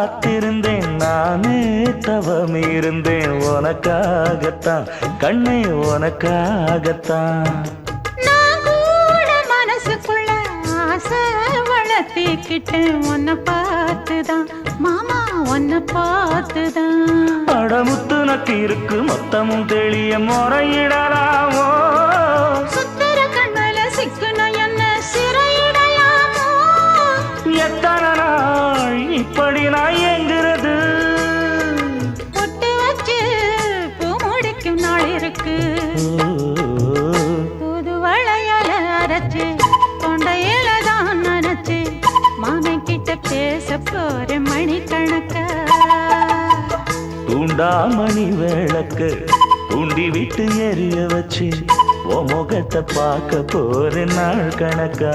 காத்திருந்தேன் நானே தவம் இருந்தேன் உனக்காகத்தான் கண்ணே உனக்காகத்தான் நான் கூட மனசுக்குள்ள ஆசை வளர்த்திக்கிட்டேன் உன்னை பார்த்துதான் மாமா உன்னை பார்த்துதான் அடமுத்து நக்கு இருக்கு மொத்தமும் தெளிய முறையிடலாமோ சுத்தர கண்மல சிக்குன என்ன சிறையிடலாமோ எத்தனை நாள் இப்படி நான் எங்கிறது பொட்டு வச்சு பூ முடிக்கும் நாள் இருக்கு புது வளையல அரைச்சு கொண்டையில தான் நினைச்சு மாமன் கிட்ட பேச போற மணிக்கணக்க தூண்டாமணி விளக்கு தூண்டி விட்டு எரிய வச்சு உன் முகத்தை பார்க்க போற நாள் கணக்கா